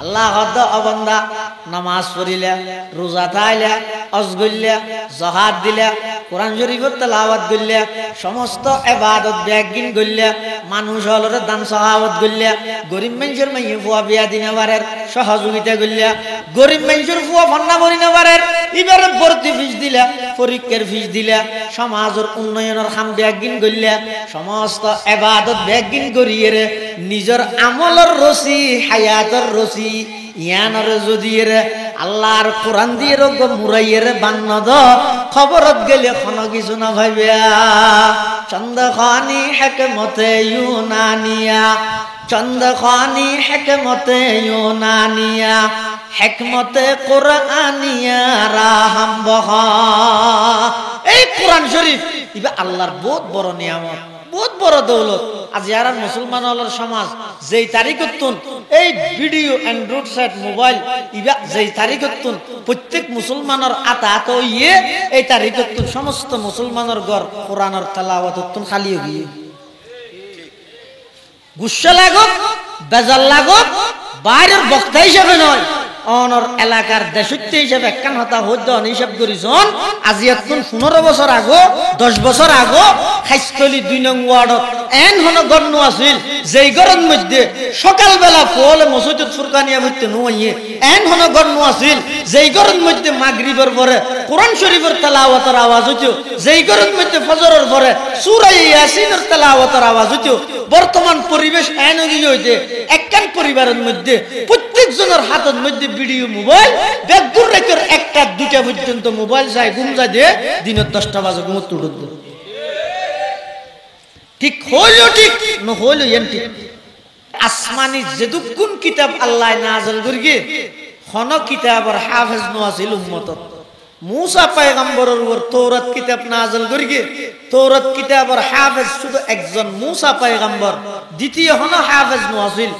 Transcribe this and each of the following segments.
আল্লাহ হদ অবন্দা নামাজ পড়িলে, রোজা থাইলে, হজ গইলে, জাকাত দিলে, কোরআন শরীফের তেলাওয়াত গইলে, সমস্ত ইবাদত ব্যাগিন গইলে, মানুষ হলরে দান সাহাবত গইলে, গরিব মানুষের মাইয়ে ফুয়া বিয়া দিনে পারের সহযোগিতা গইলে, গরিব মানুষের ফুয়া ফন্না করিনে পারের এবারে ভর্তি ফিস দিলে, পরীক্ষার ফিস দিলে, সমাজের উন্নয়নের কাম ব্যাগিন গইলে, সমস্ত ইবাদত ব্যাগিন করিয়ে নিজের আমলের রসি, হায়াতের রসি ইয়ানরে যদি আল্লাহর কোরআন দিয়ে রোগ মুরাইয়ের বান্নদ খবরত গেলে কোনো কিছু না ভাইবা। চন্দ্রখানি হেকমতে ইউনানিয়া, চন্দ্রখানি হেকমতে ইউনানিয়া, হেকমতে কোরআনিয়া রাহাম বহা। এই কোরআন শরীফ ইবা আল্লাহর বহুত বড় নিয়ামত, বহুত বড় দৌলত। আজ যারা মুসলমান হলার সমাজ যেই তারিখতুন এই ভিডিও অ্যান্ড্রয়েড সেট মোবাইল ইবা যেই তারিখতুন প্রত্যেক মুসলমানের আতাত ইয়ে এই তারিখতুন সমস্ত মুসলমানের ঘর কোরআনের তেলাওয়াতুন খালি হয়ে গুসা লাগক, বেজাল লাগক, বাইরের বক্তা হিসেবে নয়, অনর এলাকার দেশত্ব হিসেবে একখান হতা হদ্য হিসাব করিছন। আজি এখন 15 বছর আগো, 10 বছর আগো খাইস্তলি 2 নং ওয়ার্ডত এন হন গণ্য আছিল যেই গরম মধ্যে সকালবেলা ফলে মসজিদত ফুরকানিয়া হইতে নইয়ে এন হন গণ্য আছিল যেই গরম মধ্যে মাগরিবের পরে কোরআন শরীফের তেলাওয়াতের আওয়াজ হইতো, যেই গরম মধ্যে ফজরের পরে সূরা ইয়াসিনের তেলাওয়াতের আওয়াজ হইতো। বর্তমান পরিবেশ এন হইতে একখান পরিবারের মধ্যে প্রত্যেকজনের হাতের মধ্যে ভিডিও মোবাইল, বেদুর রেখের 1টা 2টা পর্যন্ত মোবাইল চাই ঘুমজা দিয়ে দিনের 10টা বাজে ঘুমত উঠত। ঠিক হইলো ঠিক নহইলো এন ঠিক। আসমানি যেদুকুন কিতাব আল্লাহ নাযিল করিগে হন কিতাবর হাফেজ নওয়াছিল উম্মতত। মুসা পয়গম্বরের উপর তৌরাত কিতাব নাযিল করিগে তৌরাত কিতাবর হাফেজ শুধু একজন মুসা পয়গম্বর, দ্বিতীয় হন হাফেজ নওয়াছিল।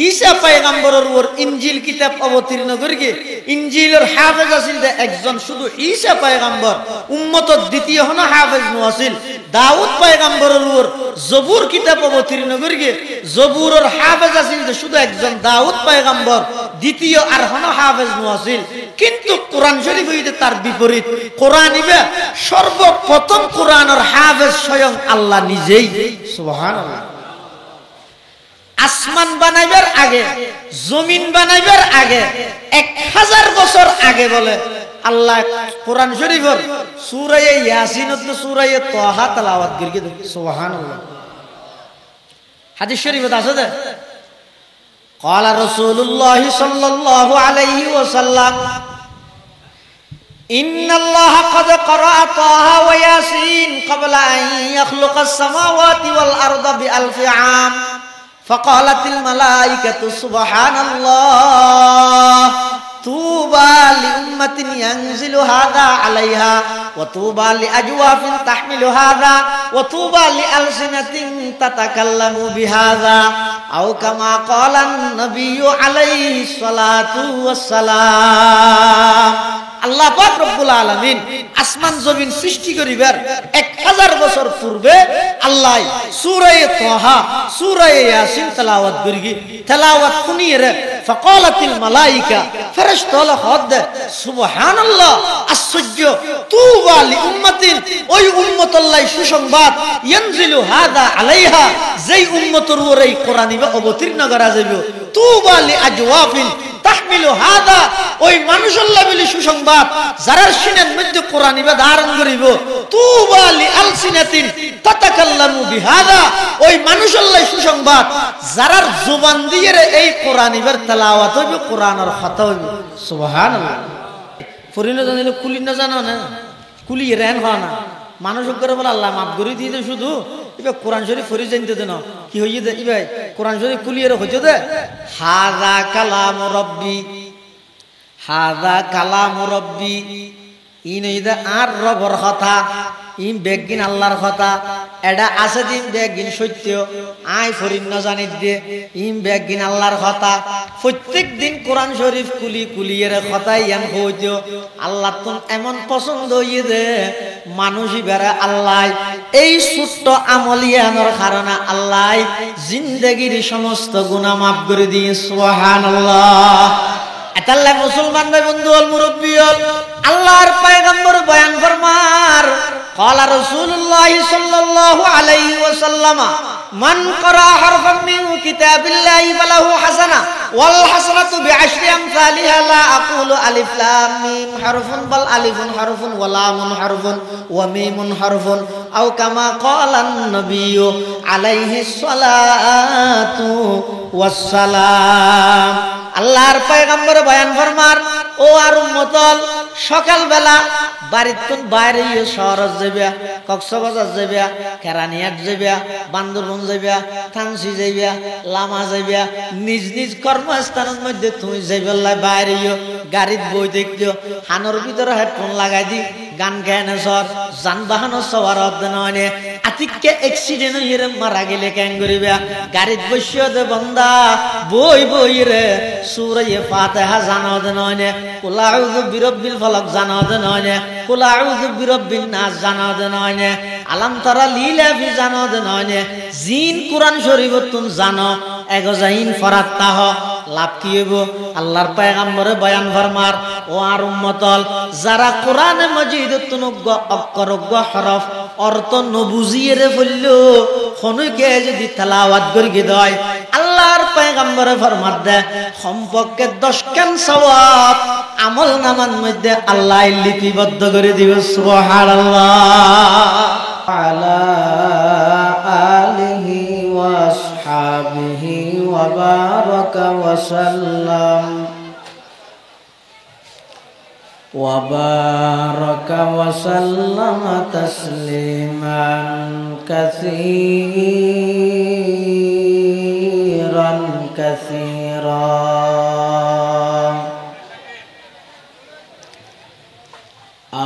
ঈসা পয়গম্বরের উপর ইনজিল কিতাব অবতীর্ণ করিগে ইনজিলের হাফেজ আছিল একজন শুধু ঈসা পয়গম্বর, উম্মতত দ্বিতীয় হন হাফেজ নওয়াছিল। দাউদ পয়গম্বরের উপর জবুর কিতাব অবতীর্ণ করিগে জবুরের হাফেজ আছিল শুধু একজন দাউদ পয়গম্বর, দ্বিতীয় আর হন হাফেজ নওয়াছিল। কিন্তু কোরআন শরীফ হইতে তার বিপরীত। কোরআন ইবে সর্বপ্রথম কোরআনের হাফেজ স্বয়ং আল্লাহ নিজেই। সুবহানাল্লাহ। আসমান বানাইবার আগে, জমিন বানাইবার আগে 1000 বছর আগে বলে আল্লাহ কোরআন শরীফের সূরা ইয়াসিন ও সূরা তাহা তেলাওয়াত করিয়ে দেন। সুবহানাল্লাহ। হাদিস শরীফে আছে যে قال رسول الله صلى الله عليه وسلم إن الله قد قرأ طه وياسين قبل أن يخلق السماوات والأرض ب1000 عام فقالت الملائكة سبحان الله طوبى لأمة ينزل هذا عليها وطوبى لأجواف تحمل هذا وطوبى لألسنة تتكلم بهذا أو كما قال النبي عليه الصلاة والسلام। আল্লাহ পাক রব্বুল আলামিন আসমান জমিন সৃষ্টি করিবার 1000 বছর পূর্বে আল্লাহ সূরা তাহা সূরা ইয়াসিন তেলাওয়াত করিগে তেলাওয়াত শুনিয়ে ফাকালাতিল মালায়েকা ফেরেশতারা হদ সুবহানাল্লাহ আশ্চর্য তুবা লি উম্মাতিন ওই উম্মতুল্লাহ সুসংবাদ ইয়ানজিলু হাদা আলাইহা যেই উম্মতের উপর এই কোরআন অবতীর্ণ করা যাবে তুবা লি আজওয়াফিন তাহমিলু হাদা ওই মানুষুল্লাহ বলি সুসংবাদ যারার সিনার মধ্যে কোরআন ধারণ করিব তুবা লি আলসিনাতিন তাতাকাল্লামু বিহাদা ওই মানুষুল্লাহ সুসংবাদ যারার জবান দিয়ে এই কোরআন তেলাওয়াত হইবে কোরআনের কথা হইবে। সুবহানাল্লাহ। ফরিনা জানিলে কুলি না জানো না কুলি রেন হয় না মানুষ করে বলে আল্লাহ মাফ করে দিয়ে দে শুধু এবার কোরআন শরীফ ফরি জানতে দে না কি হইয়ে দে এবার কোরআন শরীফ কুলিয়ে হইতে দে হাযা কালাম রব্বি হাযা কালাম রব্বি ইন ইদা আর রবর কথা ইম বেগিন আল্লাহর কথা এটা আছে দিন বেগিন সত্য আই ফরিন না জানি দে ইম বেগিন আল্লাহর কথা প্রত্যেক দিন কোরআন শরীফ কুলি কুলিয়ের কথা ইয়ান হইতো আল্লাহ তো এমন পছন্দ হইয়ে দে মানুষই বেড়া আল্লাহ এই ছোট্ট আমলিয়ানোর কারণে আল্লাহ জিন্দেগির সমস্ত গুনাহ মাফ করে দিয়ে সুবহানাল্লাহ। এতাল্লাহ মুসলমান ভাই বন্ধু হল মুরব্বী হল আল্লাহর পয়গম্বর বয়ান ফরমার ক্বালা রাসূলুল্লাহ সাল্লাল্লাহু আলাইহি ওয়াসাল্লাম মান ক্বারা হারফাম মিন কিতাবিল্লাহি ফালাহু হাসানাহ ওয়াল হাসানাতু বিআশরি আমসালিহা লা আকুলু আলিফ লাম মিম হারফুন বাল আলিফুন হারফুন ওয়া লামুন হারফুন ওয়া মিমুন হারফুন আও কামা ক্বালান নবিয়্যু আলাইহিস সালাতু ওয়াস সালাম। আল্লাহর পয়গম্বর বয়ান ফরমার ও আর উম্মতল সকালবেলা বাড়িতুন বাইরে শহর যাবে, কক্সবাজার যাবে, কেরানিয়াট যাবে, বান্দরবন যাবে, থানসি যাবে, লামা যাবে, নিজ নিজ কর্মস্থানের মধ্যে তুমি যাইবেলাই বাইরে গাড়িত বই দেখলিও হানোর ভিতরে হেডফোন লাগাই দি গান গায়না সর যানবাহন সবার অধ্যয়নে আতিককে অ্যাক্সিডেন্ট হইয়ে মারা গেলে কেন করিবা গাড়িত বসিয়ে দে বন্দা বই বই রে সূরা ফাতিহা জানা দে নয়, কুল আউযু বিরাব্বিল ফালাক জানা দে নয়, কুল আউযু বিরাব্বিন নাস জানা দে নয়, আলাম তারা লিলাফি জানা দে নয়, জিন কুরআন শরীফ তুম জানো এগজাইন ফরাত্তাহ লাভ কি হইব। আল্লাহর পয়গম্বরে বয়ান ফরমার ও আর উম্মতল যারা কোরআনে মাজিদ তুনজ্ঞ অক্ষরজ্ঞ হরফ অর্থ নবুজিয়ে রে বলল খনুকে যদি তেলাওয়াত করি দেয় আল্লাহর পয়গম্বরে ফরমার দে সম্পর্কে 10 কান সওয়াব আমল নামার মধ্যে আল্লাহ লিপিবদ্ধ করে দিবে সুবহানাল্লাহ। আলা আলিহি ওয়া আসহাবিহি ওয়া বারাকা ওয়া সাল্লাম وبارك وسلم تسليما كثيرا كثيرا.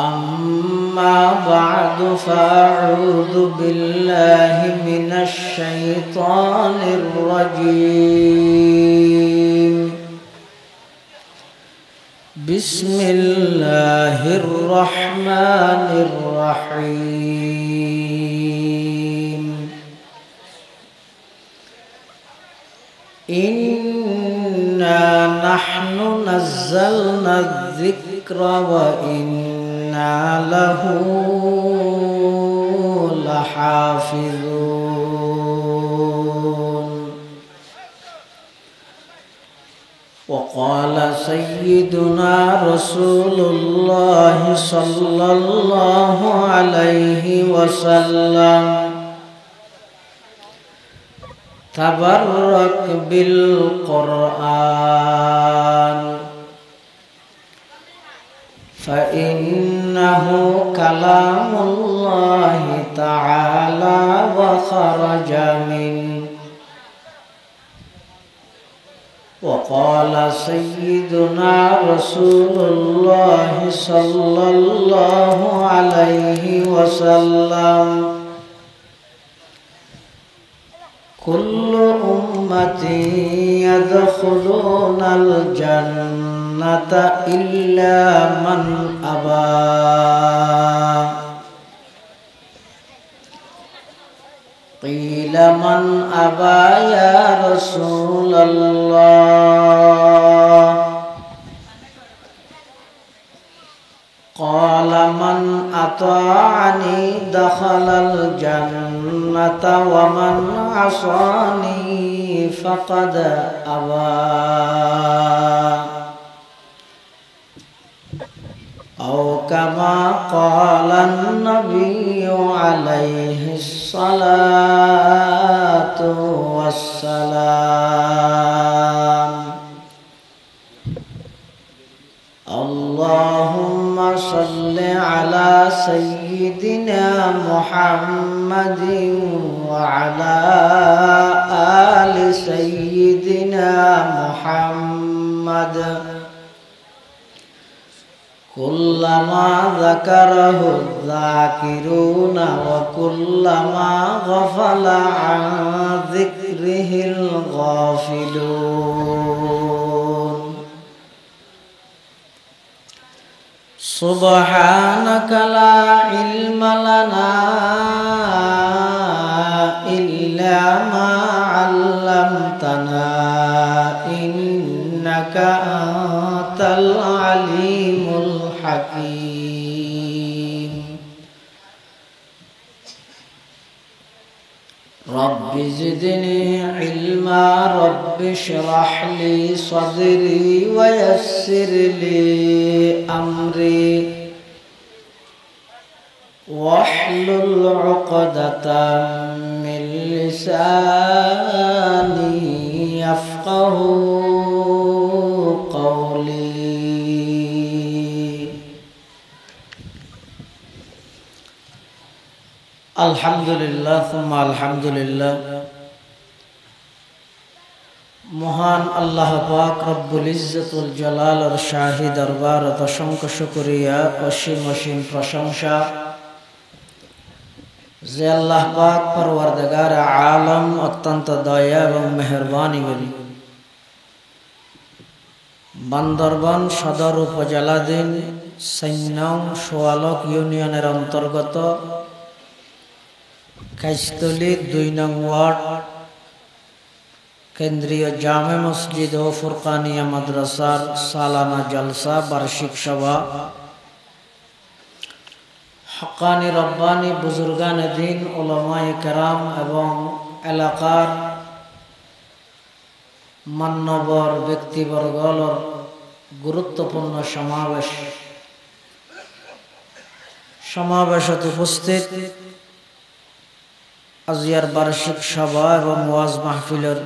أما بعد فأعوذ بالله من الشيطان الرجيم. بسم الله الرحمن الرحيم. إنا نحن نزلنا الذكر وإنا له لحافظون. وقال سيدنا رسول الله صلى الله عليه وسلم تبرك بالقرآن فإنه كلام الله تعالى وخرج منه. وقال سيدنا رسول الله صلى الله عليه وسلم كل أمتي يدخلون الجنة إلا من أبى. قيل من أبى يا رسول الله؟ قال من أطاعني دخل الجنة ومن عصاني فقد أبى. أو كما قال النبي عليه الصلاة والسلام. اللهم صل على سيدنا محمد وعلى آل سيدنا محمد كلما ذكره الذاكرون وكلما غفل عن ذكره الغافلون. سبحانك لا علم لنا আনতাল আলিমুল হাকীম রব্বি জিদনি ইলমা রব্বি ইশরাহ লি সাদরি ওয়া ইয়াসসির লি আমরি واحلل عقدة من لساني يفقهوا قولي الحمد لله ثم الحمد لله মহান আল্লাহ পাক রব্বুল ইজ্জতুল জালালের শাহী দরবারত অসংখ্য শুকরিয়া অসীম অসীম প্রশংসা যে আল্লাহ পাক পরওয়ারদিগার আলম অত্যন্ত দয়া এবং মেহেরবানি করি বান্দরবান সদর উপজেলাধীন সৈন্যং সোয়ালক ইউনিয়নের অন্তর্গত কাইস্তলী 2 নং ওয়ার্ড কেন্দ্রীয় জামে মসজিদ ও ফুরকানিয়া মাদ্রাসার সালানা জলসা বার্ষিক সভা হক্কানি রব্বানি বুজুর্গানে দিন উলামায়ে কেরাম এবং এলাকার মান্যবর ব্যক্তিবর্গর গুরুত্বপূর্ণ সমাবেশত উপস্থিত আজিয়ার বার্ষিক সভা এবং ওয়াজ মাহফিলের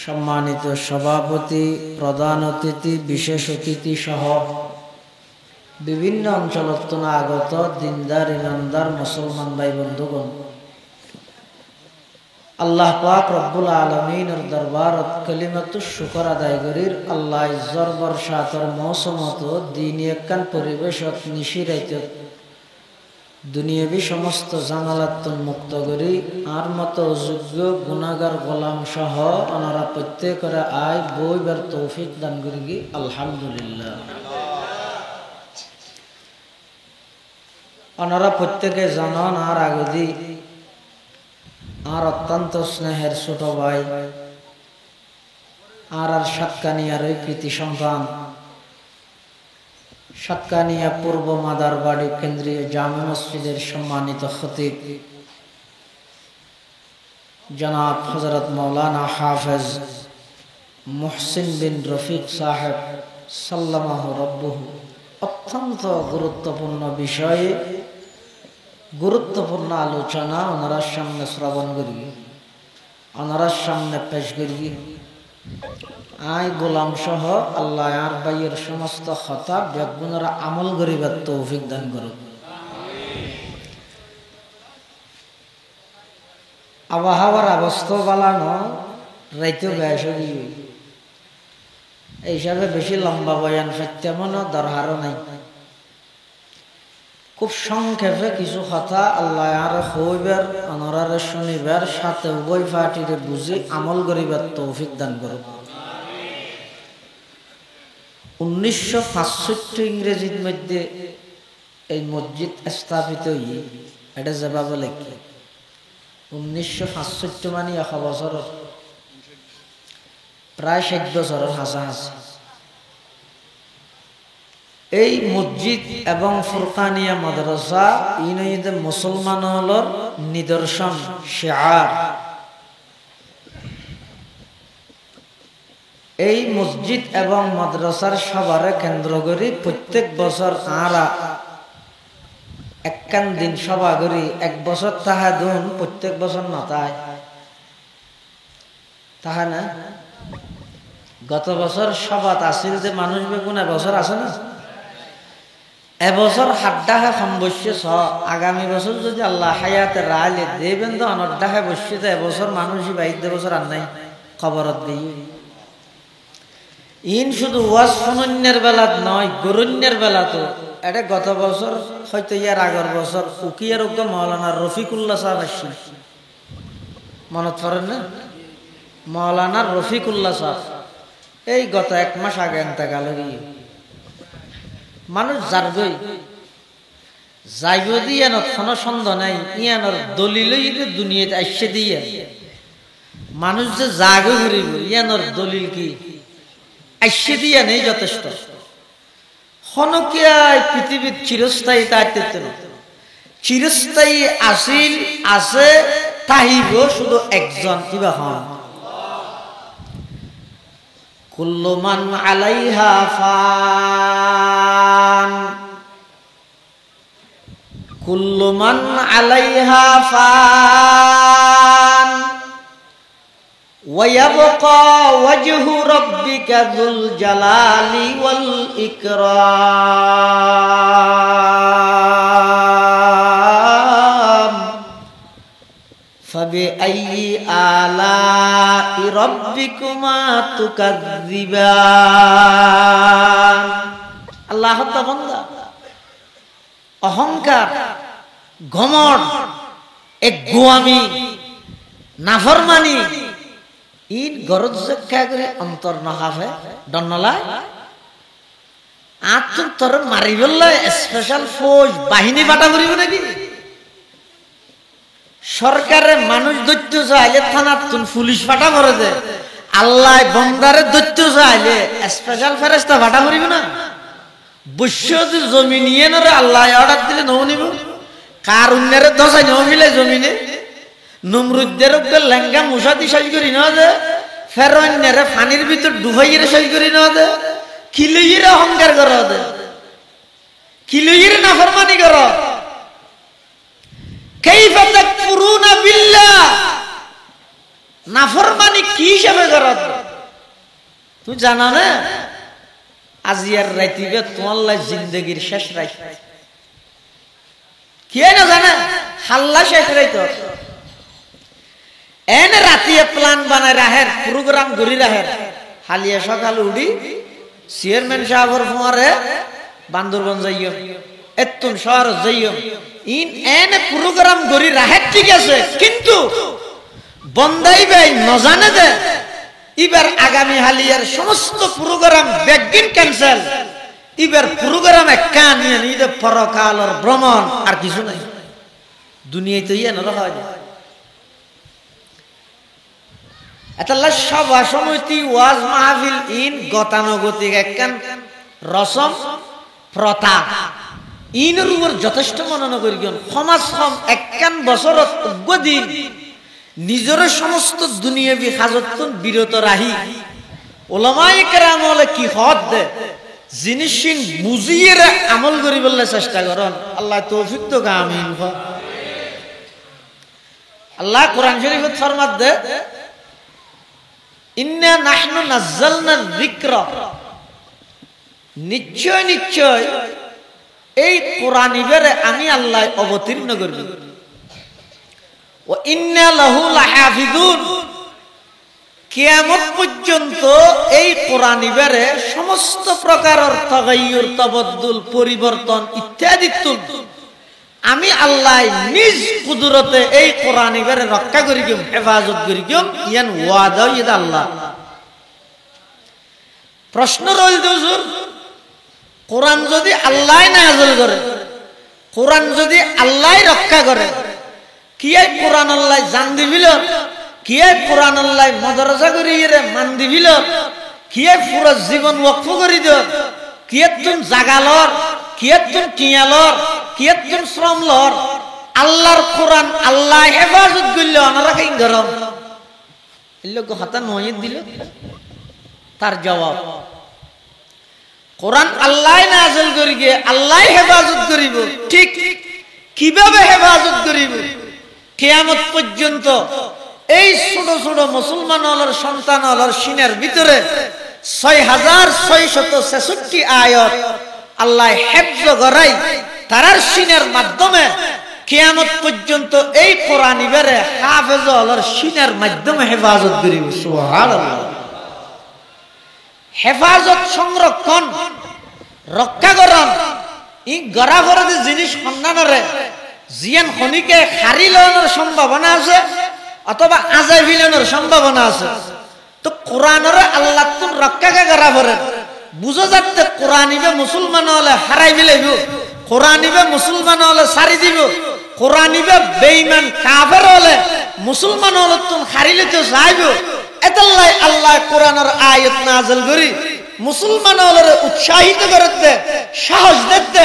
সম্মানিত সভাপতি প্রধান অতিথি বিশেষ অতিথি সহ বিভিন্ন অঞ্চলত আগত দিনদার ইমানদার মুসলমান ভাই বন্ধুগণ আল্লাহ পাক রব্বুল আলামিনের দরবারত কালিমাতুশ শুকর আদায় করির আল্লাহ ইজ্জর বর্ষাতর মৌসুমত দ্বীনি একখান পরিবেশত নিশিরাইত দুনিয়াবি সমস্ত জামালাত মুক্ত করি আর মতো যোগ্য গুনাহগার গোলাম সহ ওনারা প্রত্যেকরে আয় বইবার তৌফিক দান করি আলহামদুলিল্লাহ। ওনারা প্রত্যেকে জানান আর আগদি আর অত্যন্ত স্নেহের ছোট ভাই আর সাতকানিয়ার ওই কৃতি সন্তান সাতকানিয়া পূর্ব মাদারবাড়ি কেন্দ্রীয় জামে মসজিদের সম্মানিত খতিব জনাব হযরত মাওলানা হাফেজ মুহসিন বিন রফিক সাহেব সাল্লামাহু রব্বুহু অত্যন্ত গুরুত্বপূর্ণ বিষয়ে গুরুত্বপূর্ণ আলোচনা ওনার সামনে শ্রবণ করি ওনার সামনে পেশ করি আই গোলাম সহ আল্লাহ আর ভাইয়ের সমস্ত খতা বেগুনরা আমল করিবার তৌফিক দান করুন। আবহাওয়ার অবস্থা বালানো রাইতেও বেশ এই হিসাবে বেশি লম্বা বয়ান সত্যমন দরকারও নাই, খুব সংক্ষেপে কিছু কথা আল্লাহ আর হইবার অনরার শুনিবার সাথে উভয় পার্টিরে বুঝি আমল করিবার তৌফিক দান করুন। 1965 ইংরেজির মধ্যে এই মসজিদ স্থাপিত এটা জবাব লেখি 1965 মানে 100 বছরের প্রায় 60 বছরের হাসাহাসি। এই মসজিদ এবং ফুরকানিয়া মাদ্রাসা ইনইদে মুসলমানদের নিদর্শন শিআর। এই মসজিদ এবং মাদ্রাসার সবারে কেন্দ্র করে প্রত্যেক বছর আরা একখান দিন সভা করি, 1 বছর তাহা দুন প্রত্যেক বছর না তাহা না। গত বছর সভাত আসিল যে মানুষ বেগুন এবছর আছে না, এবছর হাড্ডাহে সম্বস্য আগামী বছর যদি আল্লাহ হায়াতে রাইলে দেবেন তো অনড্ডাহে বসছে তো এবছর মানুষই 22 বছর আর নাই খবরত দিই। ইন শুধু ওয়াজ শুনন্যের বেলাত নয় গরণ্যের বেলা তো এটা গত বছর হয়তো ইয়ার আগের বছর উকিয়ার উগ্র মৌলানা রফিকুল্লাহ সাহেব আসছিল, মনত পড়েন না? মৌলানা রফিকুল্লাহ সাহেব এই গত 1 মাস আগে এন্তেকাল হয়ে মানুষ যাইব দিয়ানত কোনো সন্দেহ নাই, ইয়ানোর দলিলই দুনিয়াতে আসছে দিয়ে মানুষ যে জাগে ঘুরিব ইয়ানোর দলিল কি আইসে দিয়া নেই যথেষ্ট হনকিয়ায় পৃথিবীর চিরস্থায়ী তাইতে না চিরস্থায়ী আসিল আছে তাহিব শুধু একজন কিবা হন কুল্লু মান আলাইহা ফান কুল্লু মান আলাইহা ফান ওয়া ইয়াবকা ওয়াজহু রাব্বিকা যুল জালালি ওয়াল ইকরাম ফাবিআইয়ি আলাই রাব্বিকুমা তুকাযযিবান আল্লাহ তাআলা অহংকার ঘমর এক গোয়ামি নাফরমানি ইন গরজ করে অন্তর নহাফে ডন্নলা আত্ম তোর মারি বললে স্পেশাল ফৌজ বাহিনী পাঠা করিব নাকি সরকারের মানুষ দৈত্য চাইলে থানার তুন পুলিশ পাঠা করে দে আল্লাহ বন্দারের দৈত্য চাইলে স্পেশাল ফেরেস্তা পাঠা করিব না বৈশ্য জমি নিয়ে নরে আল্লাহ অর্ডার দিলে নৌ নিব কার উন্নের দশাই নৌ মিলে জমিনে নমরুদ্দের লেঙ্গা মুসা দি সাজ করি না দে ফেরোন্যের পানির ভিতর ডুবাইয়ের সাজ করি না দে কিলইয়ের অহংকার কর দে কিলইয়ের নাফরমানি কর কাইফা তাকফুরুনা বিল্লাহ নাফরমানি কি হিসাবে কর তুই জানা না আজিয়ার রাইতিবে তোমার জিন্দগির শেষ রাইত কে না জানে হাল্লা শেষ রাইত এনে রাতিয়ে প্ল্যান বানায় রাহের প্রোগ্রাম করি রাহের হালিয়া সকাল উড়ি চেয়ারম্যান সাহেবের ফোয়ারে বান্দরবন যাইও এতুন শহর যাইও ইন এনে প্রোগ্রাম করি রাহের ঠিক আছে কিন্তু বন্দাই ভাই নজানে দে এবার আগামী হালিয়ার সমস্ত প্রোগ্রাম ব্যাগিন ক্যান্সেল এবার প্রোগ্রাম একটা নিয়ে নিয়ে পরকালের ভ্রমণ আর কিছু নাই দুনিয়ায় তো ইয়ে না হয় এতাল্লাহ সভা সমিতি ওয়াজ মাহফিল ইন গতানুগতিক একখান রসম প্রথা ইনের উপর যথেষ্ট মনন করি সমাজ একখান বছরত দিন নিজের সমস্ত দুনিয়াবি হাজত বিরত রাহি ওলামায়ে কেরাম হলে কি হদ দে জিনিস বুঝিয়ে আমল করি বললে চেষ্টা করন আল্লাহ তৌফিক তো আমিন আল্লাহ কোরআন শরীফত ফরমাত দে ইন্না নাহনু নাযালনা যিকরা নিশ্চয় নিশ্চয় এই কোরআন ইবারে আমি আল্লাহ অবতীর্ণ করব ওয়া ইন্না লাহু লাহাফিজুন কিয়ামত পর্যন্ত এই কোরআন ইবারে সমস্ত প্রকারের তাগায়্যুর তাবদ্দুল পরিবর্তন ইত্যাদি আমি আল্লাহ নিজ কুদরতে এই কোরআন ইবারে রক্ষা করি গিম হেফাজত করি গিম ইয়ান ওয়াদা ইদ আল্লাহ প্রশ্ন রইল হুজুর কোরআন যদি আল্লাহ নাযিল করে কোরআন যদি আল্লাহ রক্ষা করে কিয়ে কোরআন আল্লাহ জান দিবিল কিয়ে কোরআন আল্লাহ মাদ্রাসা করিয়ে মান দিবিল কিয়ে পুরো জীবন ওয়াকফ করে দিও কিয়ে তুম জাগালর কিয়ে তুম টিয়ালর কিয়ে তুম শ্রমলর আল্লাহর কোরআন আল্লাহ হেফাজত করলে অনারা কেন গরম এই লোক হাতা নয় দিল তার জবাব কোরআন আল্লাহ নাযিল করি গে আল্লাহ হেফাজত করিব ঠিক কিভাবে হেফাজত করিব কিয়ামত পর্যন্ত এই ছোট ছোট মুসলমান হলর সন্তান হলর সিনের ভিতরে 6666 আয়াত আল্লাহ হেফজ করাই তারার সিনের মাধ্যমে কিয়ামত পর্যন্ত এই কোরআন ইবারে হাফেজ হলর সিনের মাধ্যমে হেফাজত করিব সুবহানাল্লাহ হেফাজত সংরক্ষণ রক্ষা করন ই গড়া গড়ে জিনিস সন্ধানরে জিয়ান খনিকে হারি লওয়ার সম্ভাবনা আছে অথবা আজাই ভিলানোর সম্ভাবনা আছে তো কোরআনের আল্লাহ তুন রক্ষাকে গড়া ভরে বুঝা যাচ্ছে কোরআন ইবে মুসলমান হলে হারাই বিলাইব কোরআন ইবে মুসলমান হলে সারি দিব কোরআন ইবে বেঈমান কাফের হলে মুসলমান হলে তুন হারিলে তো যাইব এতাল্লাই আল্লাহ কোরআনের আয়াত নাযিল করি মুসলমান হলে উৎসাহিত করতে, সাহস দিতে,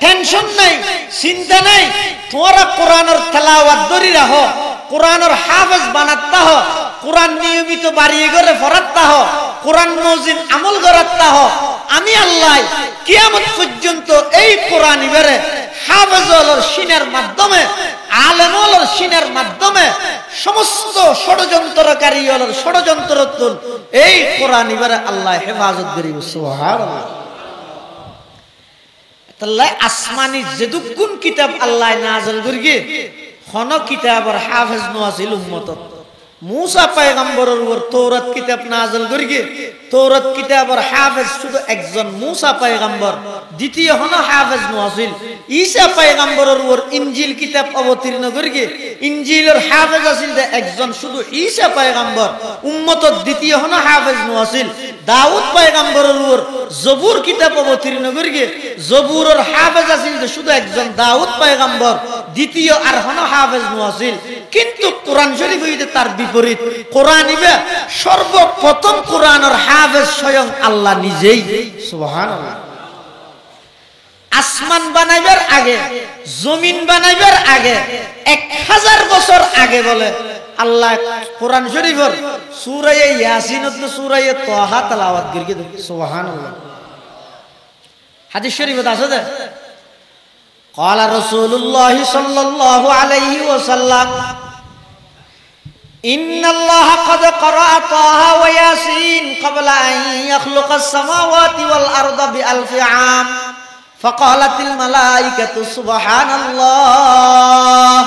টেনশন নাই, চিন্তা নাই। তোমরা কোরআনের তেলাওয়াত ধরি রাখো, কোরআনের হাফেজ বানাতে হো, কোরআন নিয়মিত বাড়িয়ে করে পড়াতে হো, কোরআন মজিদ আমল করাতে হো। আমি আল্লাহ কিয়ামত পর্যন্ত এই কোরআন ইবারে হাফেজ হলোর সিনের মাধ্যমে, আলেম হলোর সিনের মাধ্যমে সমস্ত ষড়যন্ত্রকারী হলোর ষড়যন্ত্র এই কোরআন ইবারে আল্লাহ হেফাজত করিব। সুবহানাল্লাহ। তাহলে আসমানি যেদুকুন কিতাব আল্লাহ নাযিল করিগে কোন কিতাবের হাফেজ নওয়াজিল উম্মতত। মুসা পয়গম্বরের উপর তৌরাত কিতাব নাযিল করিগে তৌরাত কিতাবের হাফেজ শুধু একজন মুসা পয়গম্বর, দ্বিতীয় হলো হাফেজ নওয়াজিল। ঈসা পয়গম্বরের উপর ইনজিল কিতাব অবতীর্ণ করিগে ইনজিলের হাফেজ আছিল একজন শুধু ঈসা পয়গম্বর, উম্মতত দ্বিতীয় হলো হাফেজ নওয়াজিল। দাউদ পয়গম্বরের উপর জবুর কিতাব অবতীর্ণ করিগে জবুরের হাফেজ আছিল শুধু একজন দাউদ পয়গম্বর, দ্বিতীয় আর হলো হাফেজ নওয়াজিল। কিন্তু কোরআন শরীফ হইতে তার বিপরীত। কোরআন ইবে সর্বপ্রথম কোরআনের হাফেজ স্বয়ং আল্লাহ নিজেই। সুবহানাল্লাহ। আসমান বানাইবার আগে, জমিন বানাইবার আগে 1000 বছর আগে বলে আল্লাহ কোরআন শরীফের সূরা ইয়াসিন ও সূরা তাহা তেলাওয়াত করিয়ে। সুবহানাল্লাহ। হাদিস শরীফে আছে যে قال رسول الله صلى الله عليه وسلم إن الله قد قرأ طه وياسين قبل أن يخلق السماوات والأرض ب1000 عام فقالت الملائكة سبحان الله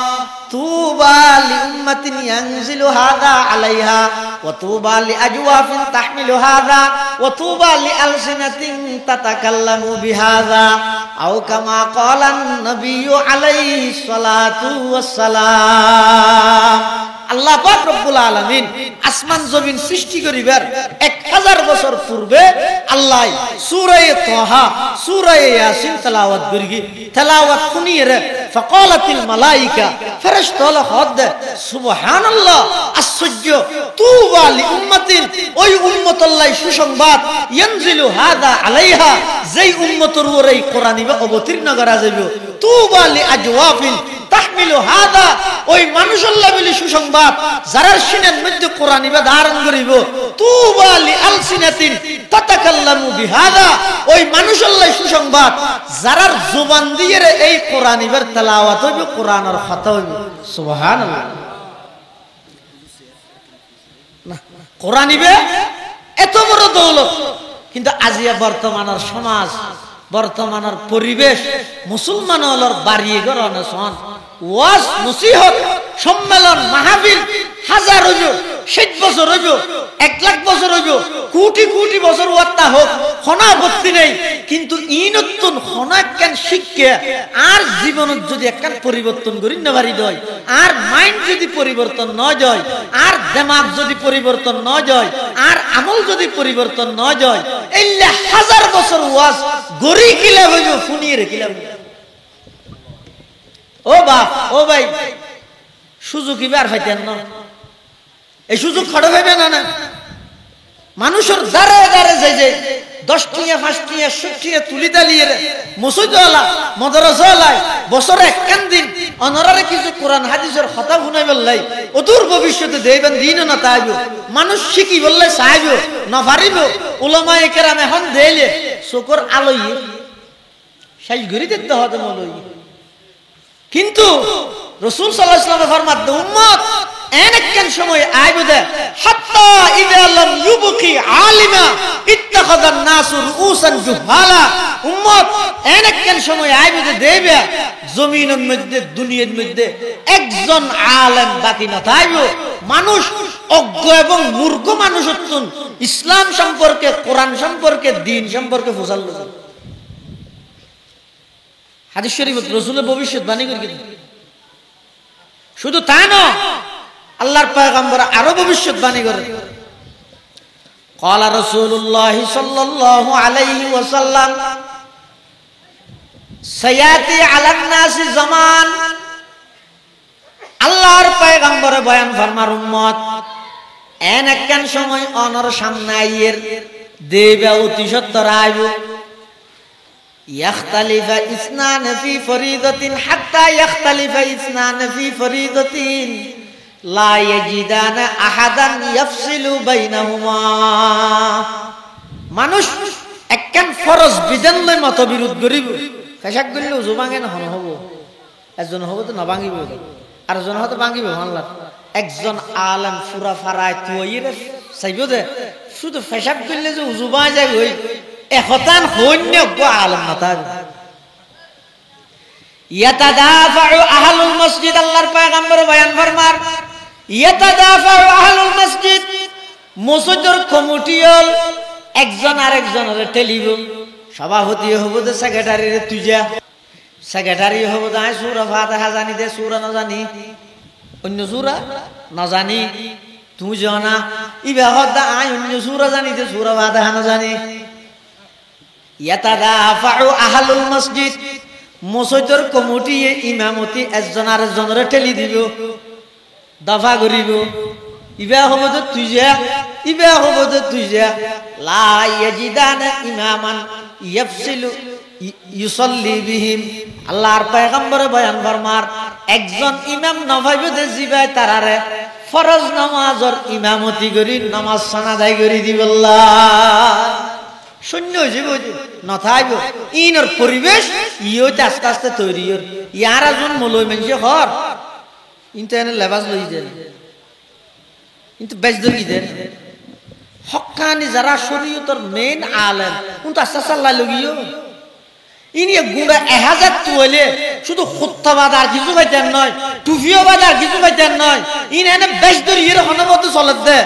طوبى لأمة ينزل هذا عليها وطوبى لأجواف تحمل هذا وطوبى لألسنة تتكلم بهذا أو كما قال النبي عليه الصلاة والسلام। আল্লাহ পাক রব্বুল আলামিন আসমান জমিন সৃষ্টি করিবার 1000 বছর পূর্বে আল্লাহ সূরা তাহা সূরা ইয়াসিন তেলাওয়াত করিগে তেলাওয়াত শুনিয়ে ফাকালাতিল মালায়েকা ফেরেশতারা হদ সুবহানাল্লাহ আশ্চর্য তুবা লি উম্মাতিন ওই উম্মতুল্লাহ সুসংবাদ ইয়ানজিলু হাদা আলাইহা যেই উম্মতের উপর এই কোরআন অবতীর্ণ করা যাবে তুবা লি আজওয়াফিন তাহমিলু হাদা ওই মানুষল্লাহ বলি সুসংবাদ যারা সিনের মধ্যে কোরআন ধারণ করিব তুবা লি আলসিনাতিন তাতাকাল্লামু বিহাদা ওই মানুষল্লাহ সুসংবাদ যারা জবান দিয়ে এই কোরআন তেলাওয়াত হইব কোরআনের কথা হইব। সুবহানাল্লাহ। না কোরআন এত বড় দৌলত, কিন্তু আজিয়া বর্তমানের সমাজ বর্তমানের পরিবেশ মুসলমান হলর বাড়িয়ে গড়ানো সন ওয়াজ নসিহত সম্মেলন মাহফিল 1000 হইব, 60 বছর হইব, 1 লাখ বছর হইব, কোটি কোটি বছর ওয়াত্তা হোক খনা ভক্তি নেই, কিন্তু ইনতুন খনা কেন শিক্ষা আর জীবনত যদি একখান পরিবর্তন করি না পারি দয় আর মাইন্ড যদি পরিবর্তন ন যায় আর দিমাগ যদি পরিবর্তন ন যায় আর আমল যদি পরিবর্তন ন যায় এইলা 1000 বছর ওয়াজ গরি কিলা হইব ফুনিয়ে রেখিলা। ও বাপ ও ভাই সুযোগ ইবার পাইতেন না, এই সুযোগ খড় পাইবে না। না মানুষের দ্বারে দ্বারে যাই যে 10 টিয়া 5 টিয়া 60 টিয়া তুলি দালিয়ে মসজিদওয়ালা মাদ্রাসাওয়ালায় বছরে একখান দিন অনরারে কিছু কোরআন হাদিসের কথা শুনাই বললাই অদূর ভবিষ্যতে দেবেন দিন না তাইব মানুষ শিখি বললে চাইব না পারিব উলামায়ে কেরাম এখন দেইলে চোখের আলোই শেষ ঘুরি দিতে হবে মলই। কিন্তু রাসূল সাল্লাল্লাহু আলাইহি ওয়াসাল্লাম ফরমাতে উম্মত এনেকখান সময় আইব দে হাত্তা ইযা লাম ইউবকি আলিমা ইত্তাখাযান নাসু রুউসান জুহালা উম্মত এনেকখান সময় আইব দে দেবে জমিনের মধ্যে দুনিয়ার মধ্যে একজন আলেম বাকি না থাকবে, মানুষ অজ্ঞ এবং মূর্খ মানুষ হচ্ছেন ইসলাম সম্পর্কে কোরআন সম্পর্কে দ্বীন সম্পর্কে ফুসাল। হাদিস শরীফ রাসূলের ভবিষ্যৎবাণী করে শুধু তাই না আল্লাহর পয়গম্বর আরো ভবিষ্যৎবাণী করে। ক্বালা রাসূলুল্লাহ সাল্লাল্লাহু আলাইহি ওয়াসাল্লাম সায়াতি আলান নাসি জামান আল্লাহর পয়গম্বরে বয়ান ফরমার উম্মত একখান সময় অনর সামনে আইয়ের দেবা অতি সত্তর আইব ইয়াখতালিফা ইসনান ফি ফরিদাতিন হাত্তা ইয়াখতালিফা ইসনান ফি ফরিদাতিন লা ইয়াজিদানা আহাদান ইয়াফসিলু বাইনাহুমা। মানুষ একখান ফরজ বিধান লই মতবিরোধ করিব, পেশাব করলে উজু ভাঙে না হব, একজন হব তো না ভাঙিব, আর জন হয়তো ভাঙিব মানলা। একজন আলেম ফুরা ফারায় তুইরে চাইব দে শুধু পেশাব করলে যে উজু ভাঙা যায় ওই এহতান হইন্য আলেম না থাক। ইয়াতাদাফাউ আহলুল মসজিদ, আল্লাহর পয়গম্বর বয়ান ফরমার ইয়াতাদাফাউ আহলুল মসজিদ, মসজিদের কমিটিল একজন আরেকজনের টেলিব, সভাপতি হব দে সেক্রেটারি রে তুইজা, সেক্রেটারি হব দে আয় সূরা ফাতিহা জানি দে সূরা না জানি, অন্য সূরা না জানি তুই জানা, ইবা হদা আয় অন্য সূরা জানি দে সূরা ফাতিহা না জানি। ইয়াতাদাফাউ আহলুল মসজিদ, মসজিদের কমিটি ইমামতি একজন আরেকজনের ঠেলি দিব, দফা করিব, ইবা হব দে তুই যা, ইবা হব দে তুই যা। লা ইয়াজিদানা ইমামান ইয়াফসিলু ইউসাল্লি বিহিম, আল্লাহর পয়গম্বর বয়ান ফরমার একজন ইমাম নভাইব দে জিবাই তারারে ফরজ নামাজের ইমামতি করি নামাজ সানাদাই করি দিবল্লাহ। শূন্য হয়ে যাব নথাইব ইনর পরিবেশ ইয়তে আস্তে আস্তে তৈরি হর। ইয়ার একজন মলই মানুষ হর কিন্তু এনে লেবাস লই দেন, কিন্তু বেশ ধরি দেন হক্কানি যারা শরীয়তের মেইন আলেম কিন্তু আস্তে আস্তে আল্লাহ লগিও ইনি গুড়া 1000 তুলে শুধু খুত্তাবাদ আর কিছু পাইতেন নয়, টুফিও বাদ আর কিছু পাইতেন নয়, ইনি এনে বেশ ধরি এর হনবত চলে দে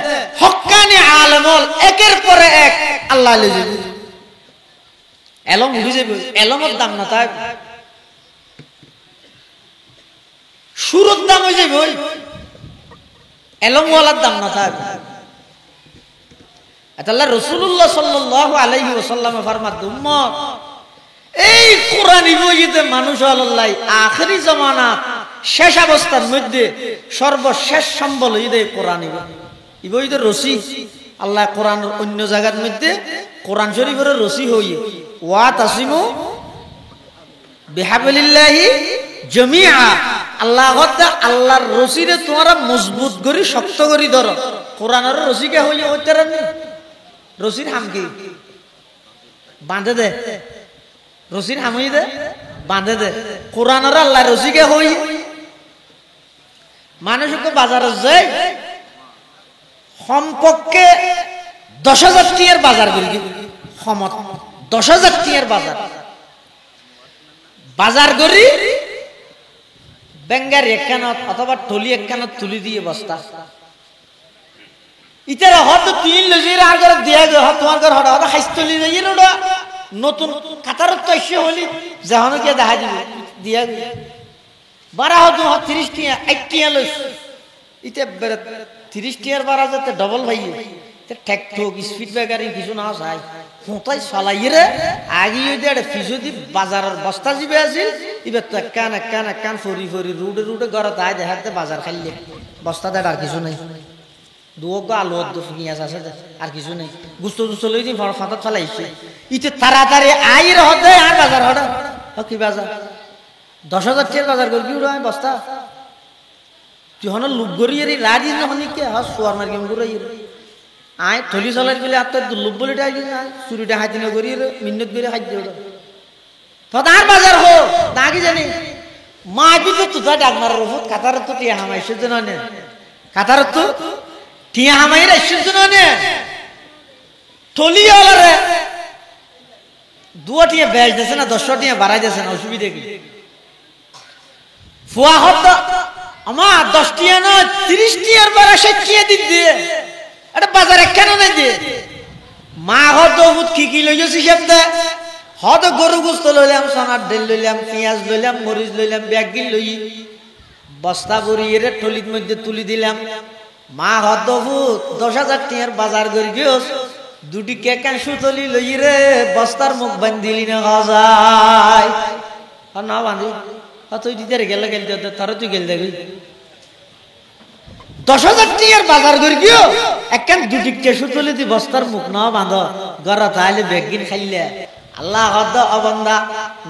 হক্কানি আলেমল একের পরে এক আল্লাহ লই যাবে। এলম উঠে যাবে, এলমের দাম না থাক, সুরত দাম হয়ে যাবে, এলমওয়ালার দাম না থাক। আল্লাহ রাসূলুল্লাহ সাল্লাল্লাহু আলাইহি ওয়াসাল্লাম ফরমাত উম্মত এই কোরআনী বইতে মানুষ আল্লাহ আখেরি জামানা শেষ অবস্থার মধ্যে সর্বশেষ সম্বল এই কোরআনী বই তো রসি আল্লাহ কোরআনের অন্য জায়গার মধ্যে কোরআন শরীফের রসি হই ওয়া তাসিমু বিহাবলিল্লাহি জামিআ, আল্লাহ আল্লাহর রসিরে তোমরা মজবুত করি শক্ত করি ধরো। কোরআনের রসিকে হইলে ওইটার রসির হামকি বাঁধে দে, রসির হামই দে বাঁধে দে, কোরআনের আল্লাহ রসিকে হই। মানুষ তো বাজারে যায় কমপক্ষে 10,000 টিয়ার বাজার করি, ক্ষমত 10,000 টিয়ার বাজার বাজার করি বেঙ্গার একখানত অথবা টলি একখানত তুলি দিয়ে বস্তা ইতার হয়তো 3 লজির আর করে দিয়া গে হয়তো তোমার ঘর হঠাৎ হাইস্তলি যাই ওটা নতুন কাতারত তো এসে হলি যখন কে দেখা দিবে দিয়া গে বারা হয়তো 30 টিয়া 8 টিয়া লইস ইতে 30 টিয়ার বারা যাতে ডবল ভাইয়ে তে ঠেক ঠোক স্পিড ব্রেকার কিছু না চাই কোথায় চালাই রে আগে ওই যে ফিসদি বাজারের বস্তা জিবে আছিল এবার তো কান ফরি ফরি রুডে রুডে ঘরে তাই দেখাতে বাজার খাইলে বস্তা দেয় আর কিছু নাই, দুগো আলু পেঁয়াজ আছে আর কিছু নেই, গুস্তো টুস্তো লই দিন ফাঁতত চালাইছে ইতে তাড়াতাড়ি আইর হতে আর বাজার হঠাৎ কি বাজার 10,000 টিয়ার বাজার করবি উড়ো আমি বস্তা তুই হন লুক গড়িয়ে রাজি না হনিকে হস সোয়ার মার্কে ঘুরাই আয় থলি চলাই বলে আপনার দুর্লভ বলে চুরিটা হাতি না করি মিন্নত করে খাদ্য তার বাজার হো তা কি জানি মা কিন্তু তুতা ডাক মারার ওষুধ কাতার তো টিয়া হামাই সে জন্য নে কাতার তো টিয়া হামাই রে সে জন্য নে থলি আলারে 2 টিয়া বেচ দিছে না 10 টিয়া বাড়াই দিছে না অসুবিধা কি ফুয়া হত আমার 10 টিয়া না 30 টিয়ার বাড়া সে টিয়া দিতে এটা বাজারে কেন নাই যে মা হত ওষুধ কি লইছি হিসাব হয়তো গরু গোস্ত লইলাম সোনার ডেল লইলাম পেঁয়াজ লইলাম মরিচ লইলাম ব্যাগিল লই বস্তা ভরিয়ে টলির মধ্যে তুলি দিলাম মা হত 10,000 টিয়ার বাজার করে গিয়েছ দুটি কেকান সুতলি লই রে বস্তার মুখ বান্ধিলি না যায় না বান্ধি তুই দিতে গেলে গেল তারা তুই গেল দেখি 10,000 টিয়ার বাজার করি গিয়েও একখান দুটি কেশু তুলে দি বস্তার মুখ ন বাঁধ গড় তাইলে বেগিন খাইলে আল্লাহ হদ অবন্দা